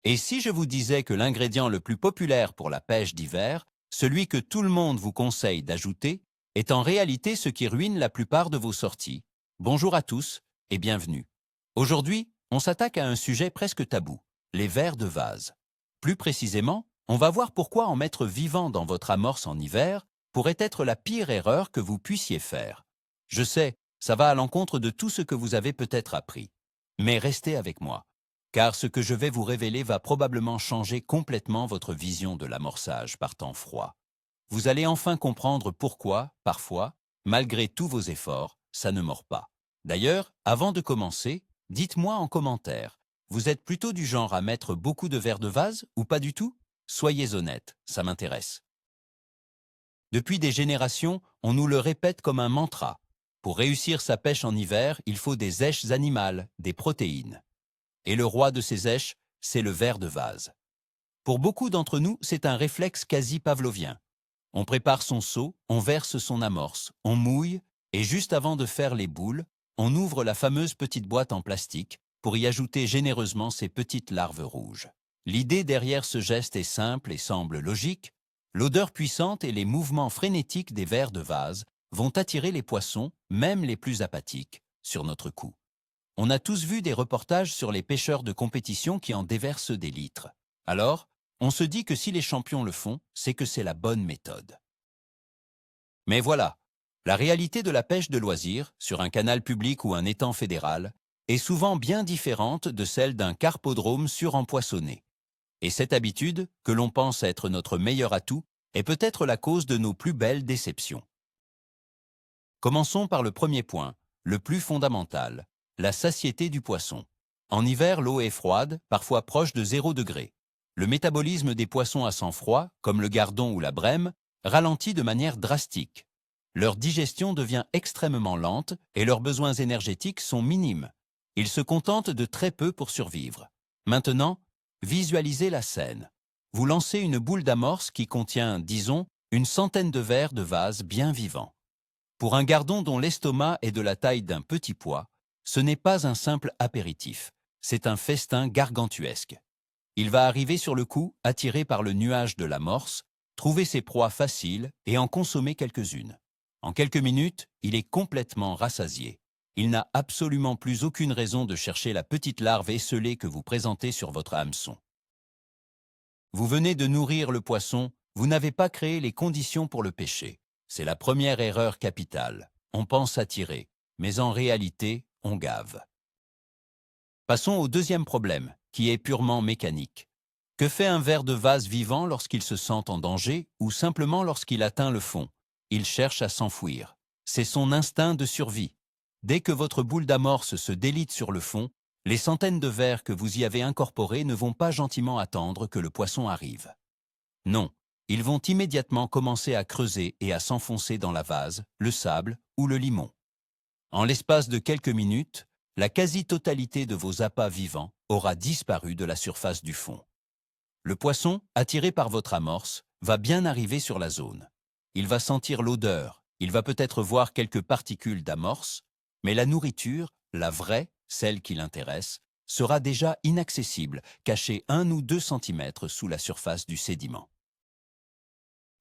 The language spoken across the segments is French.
Et si je vous disais que l'ingrédient le plus populaire pour la pêche d'hiver, celui que tout le monde vous conseille d'ajouter, est en réalité ce qui ruine la plupart de vos sorties? Bonjour à tous et bienvenue. Aujourd'hui, on s'attaque à un sujet presque tabou, les vers de vase. Plus précisément, on va voir pourquoi en mettre vivant dans votre amorce en hiver pourrait être la pire erreur que vous puissiez faire. Je sais, ça va à l'encontre de tout ce que vous avez peut-être appris. Mais restez avec moi, car ce que je vais vous révéler va probablement changer complètement votre vision de l'amorçage par temps froid. Vous allez enfin comprendre pourquoi, parfois, malgré tous vos efforts, ça ne mord pas. D'ailleurs, avant de commencer, dites-moi en commentaire, vous êtes plutôt du genre à mettre beaucoup de verres de vase ou pas du tout? Soyez honnête, ça m'intéresse. Depuis des générations, on nous le répète comme un mantra. Pour réussir sa pêche en hiver, il faut des èches animales, des protéines. Et le roi de ces èches, c'est le ver de vase. Pour beaucoup d'entre nous, c'est un réflexe quasi pavlovien. On prépare son seau, on verse son amorce, on mouille, et juste avant de faire les boules, on ouvre la fameuse petite boîte en plastique pour y ajouter généreusement ces petites larves rouges. L'idée derrière ce geste est simple et semble logique. L'odeur puissante et les mouvements frénétiques des vers de vase vont attirer les poissons, même les plus apathiques, sur notre cou. On a tous vu des reportages sur les pêcheurs de compétition qui en déversent des litres. Alors, on se dit que si les champions le font, c'est que c'est la bonne méthode. Mais voilà, la réalité de la pêche de loisirs, sur un canal public ou un étang fédéral, est souvent bien différente de celle d'un carpodrome surempoissonné. Et cette habitude, que l'on pense être notre meilleur atout, est peut-être la cause de nos plus belles déceptions. Commençons par le premier point, le plus fondamental, la satiété du poisson. En hiver, l'eau est froide, parfois proche de 0 degré. Le métabolisme des poissons à sang froid, comme le gardon ou la brème, ralentit de manière drastique. Leur digestion devient extrêmement lente et leurs besoins énergétiques sont minimes. Ils se contentent de très peu pour survivre. Maintenant, visualisez la scène. Vous lancez une boule d'amorce qui contient, disons, une centaine de vers de vase bien vivants. Pour un gardon dont l'estomac est de la taille d'un petit pois, ce n'est pas un simple apéritif, c'est un festin gargantuesque. Il va arriver sur le coup, attiré par le nuage de l'amorce, trouver ses proies faciles et en consommer quelques-unes. En quelques minutes, il est complètement rassasié. Il n'a absolument plus aucune raison de chercher la petite larve esseulée que vous présentez sur votre hameçon. Vous venez de nourrir le poisson, vous n'avez pas créé les conditions pour le pêcher. C'est la première erreur capitale. On pense attirer, mais en réalité, on gave. Passons au deuxième problème, qui est purement mécanique. Que fait un ver de vase vivant lorsqu'il se sent en danger ou simplement lorsqu'il atteint le fond? Il cherche à s'enfouir. C'est son instinct de survie. Dès que votre boule d'amorce se délite sur le fond, les centaines de vers que vous y avez incorporés ne vont pas gentiment attendre que le poisson arrive. Non, ils vont immédiatement commencer à creuser et à s'enfoncer dans la vase, le sable ou le limon. En l'espace de quelques minutes, la quasi-totalité de vos appâts vivants aura disparu de la surface du fond. Le poisson, attiré par votre amorce, va bien arriver sur la zone. Il va sentir l'odeur, il va peut-être voir quelques particules d'amorce, mais la nourriture, la vraie, celle qui l'intéresse, sera déjà inaccessible, cachée 1 ou 2 centimètres sous la surface du sédiment.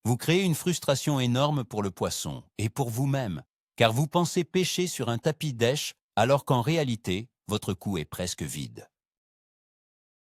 Vous créez une frustration énorme pour le poisson et pour vous-même, car vous pensez pêcher sur un tapis d'èche alors qu'en réalité, votre cou est presque vide.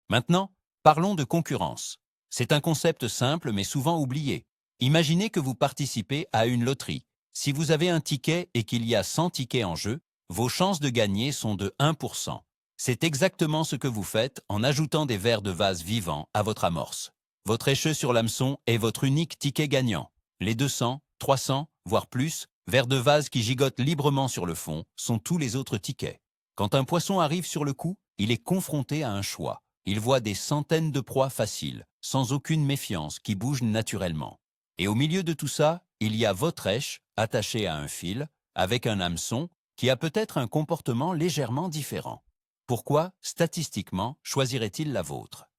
Maintenant, parlons de concurrence. C'est un concept simple mais souvent oublié. Imaginez que vous participez à une loterie. Si vous avez un ticket et qu'il y a 100 tickets en jeu, vos chances de gagner sont de 1%. C'est exactement ce que vous faites en ajoutant des vers de vase vivants à votre amorce. Votre écheux sur l'hameçon est votre unique ticket gagnant. Les 200, 300, voire plus, vers de vase qui gigotent librement sur le fond sont tous les autres tickets. Quand un poisson arrive sur le coup, il est confronté à un choix. Il voit des centaines de proies faciles, sans aucune méfiance, qui bougent naturellement. Et au milieu de tout ça, il y a votre èche, attachée à un fil, avec un hameçon, qui a peut-être un comportement légèrement différent. Pourquoi, statistiquement, choisirait-il la vôtre?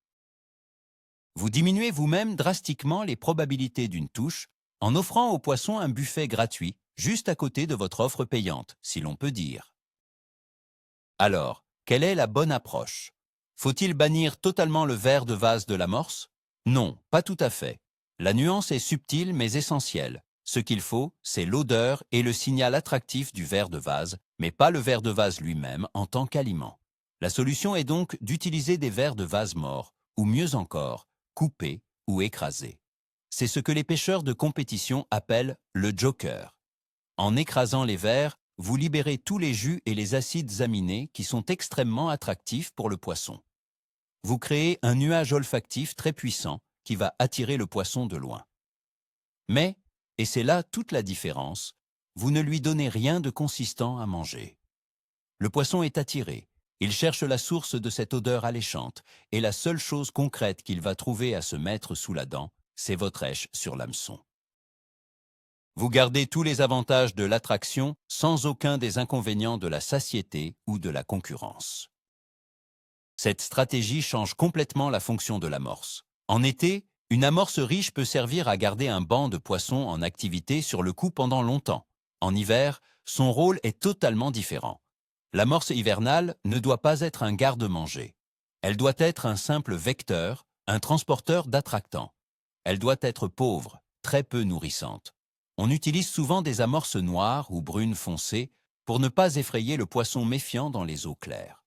Vous diminuez vous-même drastiquement les probabilités d'une touche en offrant au poisson un buffet gratuit, juste à côté de votre offre payante, si l'on peut dire. Alors, quelle est la bonne approche? Faut-il bannir totalement le verre de vase de l'amorce? Non, pas tout à fait. La nuance est subtile mais essentielle. Ce qu'il faut, c'est l'odeur et le signal attractif du verre de vase, mais pas le verre de vase lui-même en tant qu'aliment. La solution est donc d'utiliser des verres de vase morts, ou mieux encore, coupés ou écrasés. C'est ce que les pêcheurs de compétition appellent le joker. En écrasant les verres, vous libérez tous les jus et les acides aminés qui sont extrêmement attractifs pour le poisson. Vous créez un nuage olfactif très puissant qui va attirer le poisson de loin. Mais, et c'est là toute la différence, vous ne lui donnez rien de consistant à manger. Le poisson est attiré, il cherche la source de cette odeur alléchante, et la seule chose concrète qu'il va trouver à se mettre sous la dent, c'est votre èche sur l'hameçon. Vous gardez tous les avantages de l'attraction sans aucun des inconvénients de la satiété ou de la concurrence. Cette stratégie change complètement la fonction de l'amorce. En été, une amorce riche peut servir à garder un banc de poissons en activité sur le coup pendant longtemps. En hiver, son rôle est totalement différent. L'amorce hivernale ne doit pas être un garde-manger. Elle doit être un simple vecteur, un transporteur d'attractants. Elle doit être pauvre, très peu nourrissante. On utilise souvent des amorces noires ou brunes foncées pour ne pas effrayer le poisson méfiant dans les eaux claires.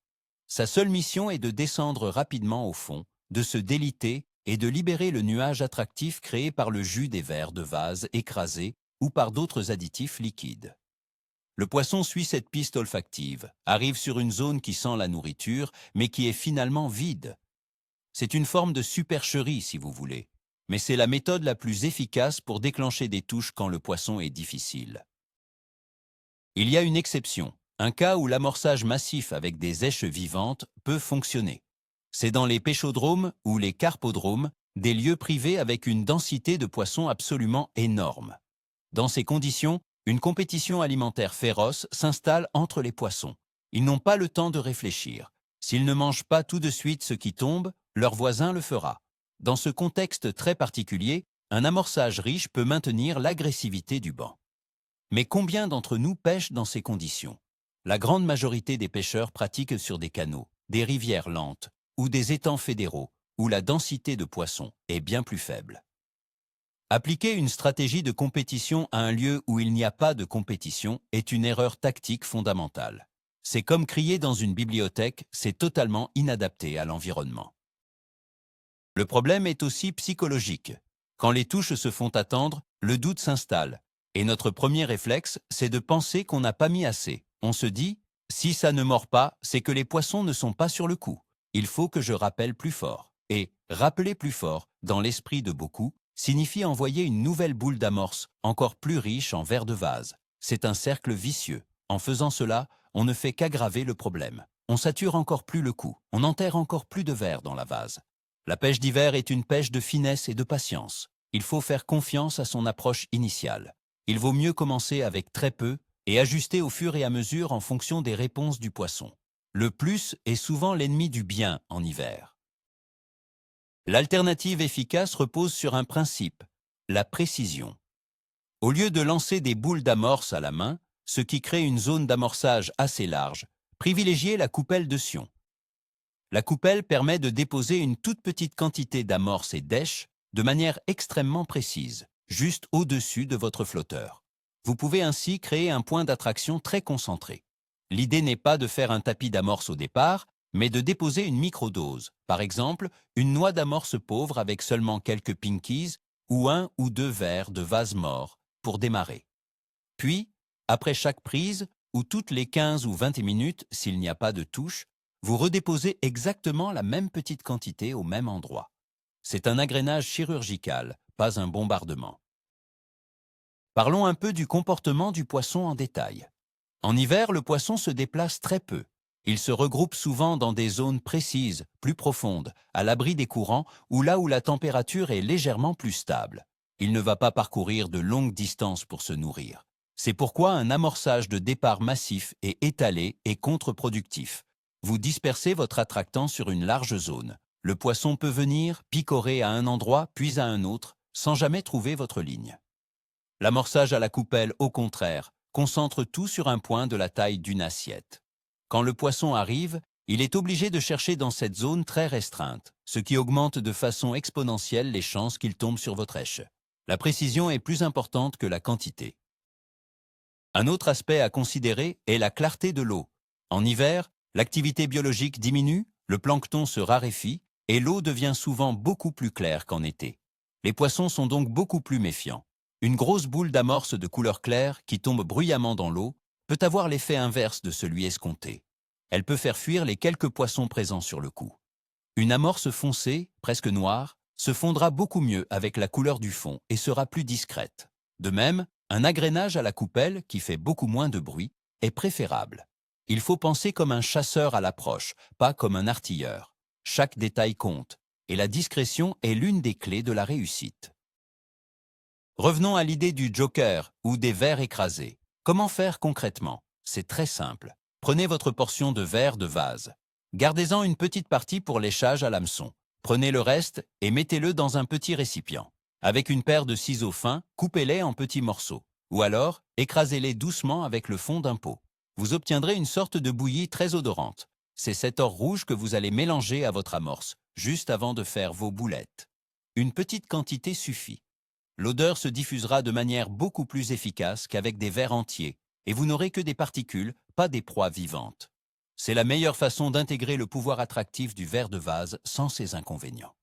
Sa seule mission est de descendre rapidement au fond, de se déliter et de libérer le nuage attractif créé par le jus des verres de vase écrasés ou par d'autres additifs liquides. Le poisson suit cette piste olfactive, arrive sur une zone qui sent la nourriture, mais qui est finalement vide. C'est une forme de supercherie, si vous voulez, mais c'est la méthode la plus efficace pour déclencher des touches quand le poisson est difficile. Il y a une exception. Un cas où l'amorçage massif avec des èches vivantes peut fonctionner. C'est dans les pêchodromes ou les carpodromes, des lieux privés avec une densité de poissons absolument énorme. Dans ces conditions, une compétition alimentaire féroce s'installe entre les poissons. Ils n'ont pas le temps de réfléchir. S'ils ne mangent pas tout de suite ce qui tombe, leur voisin le fera. Dans ce contexte très particulier, un amorçage riche peut maintenir l'agressivité du banc. Mais combien d'entre nous pêchent dans ces conditions? La grande majorité des pêcheurs pratiquent sur des canaux, des rivières lentes ou des étangs fédéraux, où la densité de poissons est bien plus faible. Appliquer une stratégie de compétition à un lieu où il n'y a pas de compétition est une erreur tactique fondamentale. C'est comme crier dans une bibliothèque, c'est totalement inadapté à l'environnement. Le problème est aussi psychologique. Quand les touches se font attendre, le doute s'installe, et notre premier réflexe, c'est de penser qu'on n'a pas mis assez. On se dit, si ça ne mord pas, c'est que les poissons ne sont pas sur le coup. Il faut que je rappelle plus fort. Et rappeler plus fort, dans l'esprit de beaucoup, signifie envoyer une nouvelle boule d'amorce, encore plus riche en verre de vase. C'est un cercle vicieux. En faisant cela, on ne fait qu'aggraver le problème. On sature encore plus le coup. On enterre encore plus de verre dans la vase. La pêche d'hiver est une pêche de finesse et de patience. Il faut faire confiance à son approche initiale. Il vaut mieux commencer avec très peu et ajuster au fur et à mesure en fonction des réponses du poisson. Le plus est souvent l'ennemi du bien en hiver. L'alternative efficace repose sur un principe, la précision. Au lieu de lancer des boules d'amorce à la main, ce qui crée une zone d'amorçage assez large, privilégiez la coupelle de Sion. La coupelle permet de déposer une toute petite quantité d'amorce et d'èche de manière extrêmement précise, juste au-dessus de votre flotteur. Vous pouvez ainsi créer un point d'attraction très concentré. L'idée n'est pas de faire un tapis d'amorce au départ, mais de déposer une microdose, par exemple une noix d'amorce pauvre avec seulement quelques pinkies ou 1 ou 2 verres de vase mort pour démarrer. Puis, après chaque prise, ou toutes les 15 ou 20 minutes s'il n'y a pas de touche, vous redéposez exactement la même petite quantité au même endroit. C'est un agrénage chirurgical, pas un bombardement. Parlons un peu du comportement du poisson en détail. En hiver, le poisson se déplace très peu. Il se regroupe souvent dans des zones précises, plus profondes, à l'abri des courants ou là où la température est légèrement plus stable. Il ne va pas parcourir de longues distances pour se nourrir. C'est pourquoi un amorçage de départ massif et étalé est contre-productif. Vous dispersez votre attractant sur une large zone. Le poisson peut venir, picorer à un endroit puis à un autre, sans jamais trouver votre ligne. L'amorçage à la coupelle, au contraire, concentre tout sur un point de la taille d'une assiette. Quand le poisson arrive, Il est obligé de chercher dans cette zone très restreinte, ce qui augmente de façon exponentielle les chances qu'il tombe sur votre èche. La précision est plus importante que la quantité. Un autre aspect à considérer est la clarté de l'eau. En hiver, l'activité biologique diminue, le plancton se raréfie et l'eau devient souvent beaucoup plus claire qu'en été. Les poissons sont donc beaucoup plus méfiants. Une grosse boule d'amorce de couleur claire qui tombe bruyamment dans l'eau peut avoir l'effet inverse de celui escompté. Elle peut faire fuir les quelques poissons présents sur le coup. Une amorce foncée, presque noire, se fondra beaucoup mieux avec la couleur du fond et sera plus discrète. De même, un agrénage à la coupelle, qui fait beaucoup moins de bruit, est préférable. Il faut penser comme un chasseur à l'approche, pas comme un artilleur. Chaque détail compte, et la discrétion est l'une des clés de la réussite. Revenons à l'idée du joker ou des vers écrasés. Comment faire concrètement? C'est très simple. Prenez votre portion de verre de vase. Gardez-en une petite partie pour léchage à l'hameçon. Prenez le reste et mettez-le dans un petit récipient. Avec une paire de ciseaux fins, coupez-les en petits morceaux. Ou alors, écrasez-les doucement avec le fond d'un pot. Vous obtiendrez une sorte de bouillie très odorante. C'est cet or rouge que vous allez mélanger à votre amorce, juste avant de faire vos boulettes. Une petite quantité suffit. L'odeur se diffusera de manière beaucoup plus efficace qu'avec des vers entiers, et vous n'aurez que des particules, pas des proies vivantes. C'est la meilleure façon d'intégrer le pouvoir attractif du verre de vase sans ses inconvénients.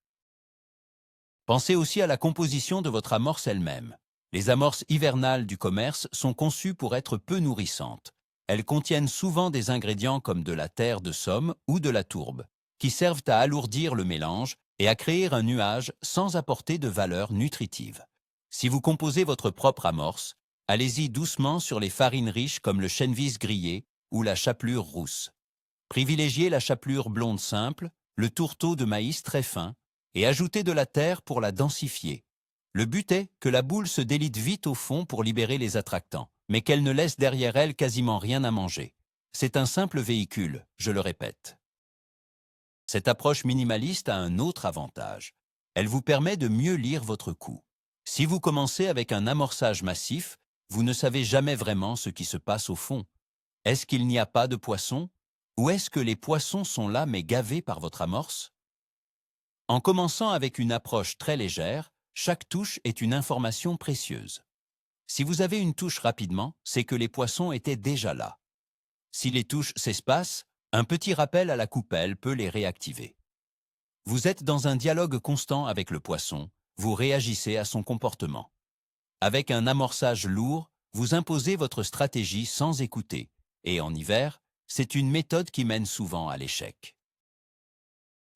Pensez aussi à la composition de votre amorce elle-même. Les amorces hivernales du commerce sont conçues pour être peu nourrissantes. Elles contiennent souvent des ingrédients comme de la terre de somme ou de la tourbe, qui servent à alourdir le mélange et à créer un nuage sans apporter de valeur nutritive. Si vous composez votre propre amorce, allez-y doucement sur les farines riches comme le chènevis grillé ou la chapelure rousse. Privilégiez la chapelure blonde simple, le tourteau de maïs très fin, et ajoutez de la terre pour la densifier. Le but est que la boule se délite vite au fond pour libérer les attractants, mais qu'elle ne laisse derrière elle quasiment rien à manger. C'est un simple véhicule, je le répète. Cette approche minimaliste a un autre avantage. Elle vous permet de mieux lire votre coup. Si vous commencez avec un amorçage massif, vous ne savez jamais vraiment ce qui se passe au fond. Est-ce qu'il n'y a pas de poissons? Ou est-ce que les poissons sont là mais gavés par votre amorce? En commençant avec une approche très légère, chaque touche est une information précieuse. Si vous avez une touche rapidement, c'est que les poissons étaient déjà là. Si les touches s'espacent, un petit rappel à la coupelle peut les réactiver. Vous êtes dans un dialogue constant avec le poisson, vous réagissez à son comportement. Avec un amorçage lourd, vous imposez votre stratégie sans écouter, et en hiver, c'est une méthode qui mène souvent à l'échec.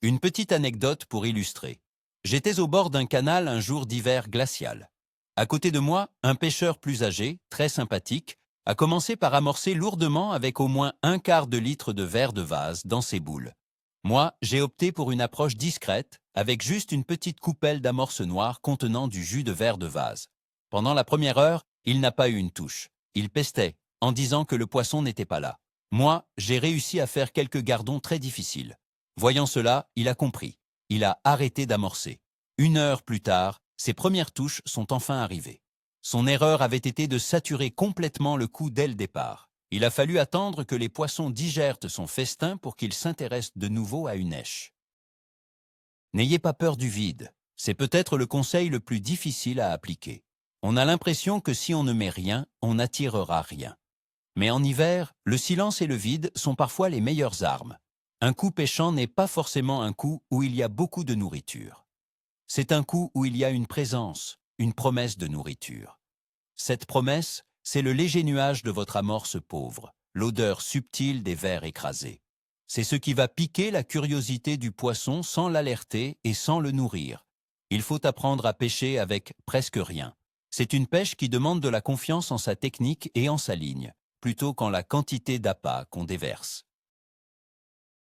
Une petite anecdote pour illustrer. J'étais au bord d'un canal un jour d'hiver glacial. À côté de moi, un pêcheur plus âgé, très sympathique, a commencé par amorcer lourdement avec au moins un quart de litre de verre de vase dans ses boules. Moi, j'ai opté pour une approche discrète, avec juste une petite coupelle d'amorce noire contenant du jus de verre de vase. Pendant la première heure, il n'a pas eu une touche. Il pestait, en disant que le poisson n'était pas là. Moi, j'ai réussi à faire quelques gardons très difficiles. Voyant cela, il a compris. Il a arrêté d'amorcer. 1 heure plus tard, ses premières touches sont enfin arrivées. Son erreur avait été de saturer complètement le coup dès le départ. Il a fallu attendre que les poissons digèrent son festin pour qu'ils s'intéressent de nouveau à une èche. N'ayez pas peur du vide. C'est peut-être le conseil le plus difficile à appliquer. On a l'impression que si on ne met rien, on n'attirera rien. Mais en hiver, le silence et le vide sont parfois les meilleures armes. Un coup pêchant n'est pas forcément un coup où il y a beaucoup de nourriture. C'est un coup où il y a une présence, une promesse de nourriture. Cette promesse, c'est le léger nuage de votre amorce pauvre, l'odeur subtile des vers écrasés. C'est ce qui va piquer la curiosité du poisson sans l'alerter et sans le nourrir. Il faut apprendre à pêcher avec presque rien. C'est une pêche qui demande de la confiance en sa technique et en sa ligne, plutôt qu'en la quantité d'appât qu'on déverse.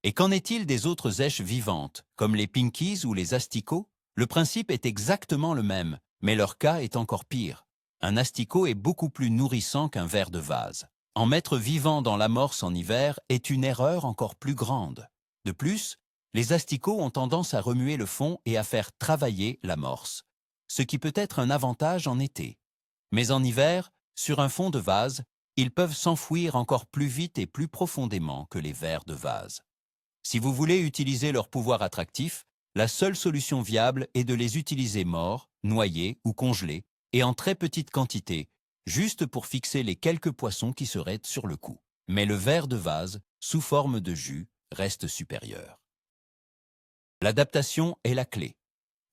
Et qu'en est-il des autres èches vivantes, comme les pinkies ou les asticots? Le principe est exactement le même, mais leur cas est encore pire. Un asticot est beaucoup plus nourrissant qu'un ver de vase. En mettre vivant dans l'amorce en hiver est une erreur encore plus grande. De plus, les asticots ont tendance à remuer le fond et à faire travailler l'amorce, ce qui peut être un avantage en été. Mais en hiver, sur un fond de vase, ils peuvent s'enfouir encore plus vite et plus profondément que les vers de vase. Si vous voulez utiliser leur pouvoir attractif, la seule solution viable est de les utiliser morts, noyés ou congelés, et en très petite quantité, juste pour fixer les quelques poissons qui seraient sur le coup. Mais le verre de vase, sous forme de jus, reste supérieur. L'adaptation est la clé.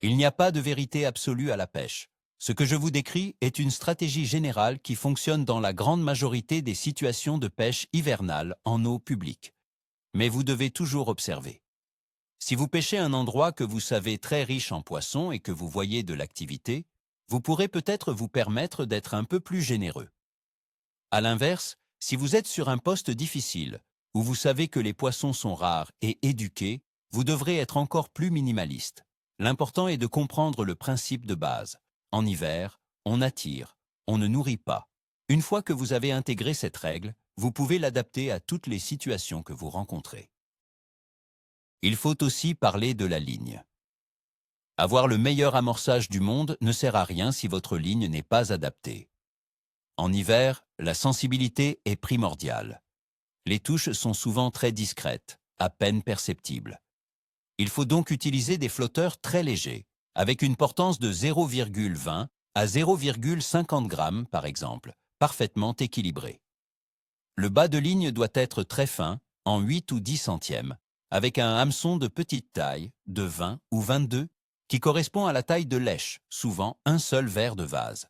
Il n'y a pas de vérité absolue à la pêche. Ce que je vous décris est une stratégie générale qui fonctionne dans la grande majorité des situations de pêche hivernale en eau publique. Mais vous devez toujours observer. Si vous pêchez un endroit que vous savez très riche en poissons et que vous voyez de l'activité, vous pourrez peut-être vous permettre d'être un peu plus généreux. À l'inverse, si vous êtes sur un poste difficile, où vous savez que les poissons sont rares et éduqués, vous devrez être encore plus minimaliste. L'important est de comprendre le principe de base. En hiver, on attire, on ne nourrit pas. Une fois que vous avez intégré cette règle, vous pouvez l'adapter à toutes les situations que vous rencontrez. Il faut aussi parler de la ligne. Avoir le meilleur amorçage du monde ne sert à rien si votre ligne n'est pas adaptée. En hiver, la sensibilité est primordiale. Les touches sont souvent très discrètes, à peine perceptibles. Il faut donc utiliser des flotteurs très légers, avec une portance de 0,20 à 0,50 g par exemple, parfaitement équilibrée. Le bas de ligne doit être très fin, en 8 ou 10 centièmes, avec un hameçon de petite taille, de 20 ou 22, qui correspond à la taille de lèche, souvent un seul verre de vase.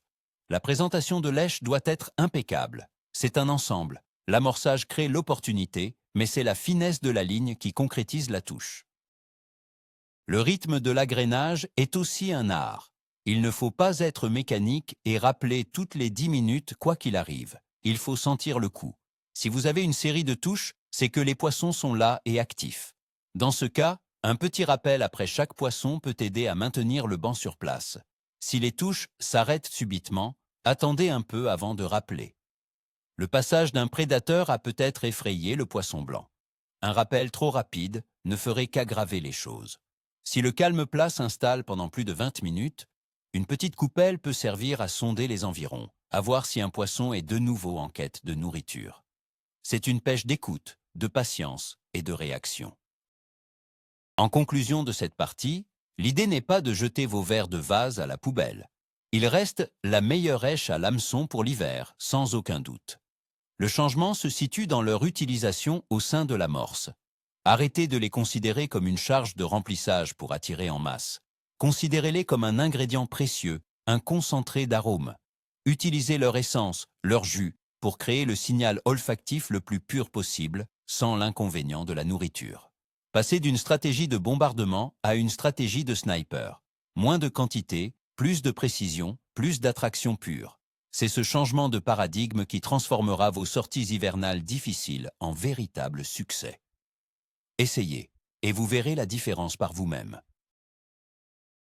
La présentation de lèche doit être impeccable. C'est un ensemble. L'amorçage crée l'opportunité, mais c'est la finesse de la ligne qui concrétise la touche. Le rythme de l'agrainage est aussi un art. Il ne faut pas être mécanique et rappeler toutes les 10 minutes quoi qu'il arrive. Il faut sentir le coup. Si vous avez une série de touches, c'est que les poissons sont là et actifs. Dans ce cas, un petit rappel après chaque poisson peut aider à maintenir le banc sur place. Si les touches s'arrêtent subitement, attendez un peu avant de rappeler. Le passage d'un prédateur a peut-être effrayé le poisson blanc. Un rappel trop rapide ne ferait qu'aggraver les choses. Si le calme plat s'installe pendant plus de 20 minutes, une petite coupelle peut servir à sonder les environs, à voir si un poisson est de nouveau en quête de nourriture. C'est une pêche d'écoute, de patience et de réaction. En conclusion de cette partie, l'idée n'est pas de jeter vos verres de vase à la poubelle. Il reste la meilleure rêche à l'hameçon pour l'hiver, sans aucun doute. Le changement se situe dans leur utilisation au sein de l'amorce. Arrêtez de les considérer comme une charge de remplissage pour attirer en masse. Considérez-les comme un ingrédient précieux, un concentré d'arômes. Utilisez leur essence, leur jus, pour créer le signal olfactif le plus pur possible, sans l'inconvénient de la nourriture. Passez d'une stratégie de bombardement à une stratégie de sniper. Moins de quantité, plus de précision, plus d'attraction pure. C'est ce changement de paradigme qui transformera vos sorties hivernales difficiles en véritable succès. Essayez, et vous verrez la différence par vous-même.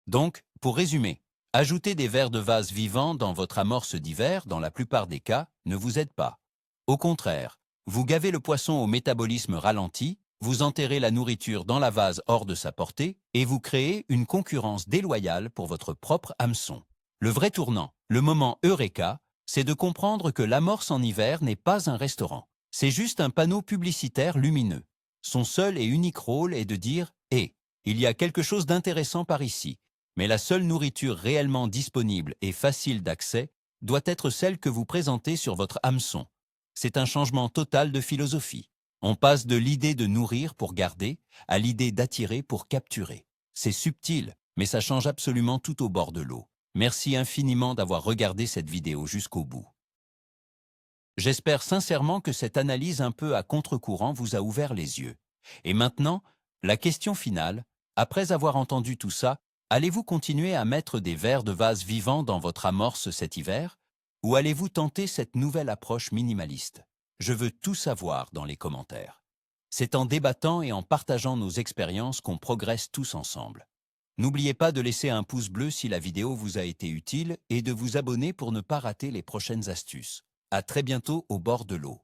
Donc, pour résumer, ajouter des verres de vase vivants dans votre amorce d'hiver, dans la plupart des cas, ne vous aide pas. Au contraire, vous gavez le poisson au métabolisme ralenti, vous enterrez la nourriture dans la vase hors de sa portée, et vous créez une concurrence déloyale pour votre propre hameçon. Le vrai tournant, le moment Eureka, c'est de comprendre que l'amorce en hiver n'est pas un restaurant. C'est juste un panneau publicitaire lumineux. Son seul et unique rôle est de dire « Hé, il y a quelque chose d'intéressant par ici ». Mais la seule nourriture réellement disponible et facile d'accès doit être celle que vous présentez sur votre hameçon. C'est un changement total de philosophie. On passe de l'idée de nourrir pour garder à l'idée d'attirer pour capturer. C'est subtil, mais ça change absolument tout au bord de l'eau. Merci infiniment d'avoir regardé cette vidéo jusqu'au bout. J'espère sincèrement que cette analyse un peu à contre-courant vous a ouvert les yeux. Et maintenant, la question finale, après avoir entendu tout ça, allez-vous continuer à mettre des verres de vase vivants dans votre amorce cet hiver? Ou allez-vous tenter cette nouvelle approche minimaliste? Je veux tout savoir dans les commentaires. C'est en débattant et en partageant nos expériences qu'on progresse tous ensemble. N'oubliez pas de laisser un pouce bleu si la vidéo vous a été utile et de vous abonner pour ne pas rater les prochaines astuces. À très bientôt au bord de l'eau.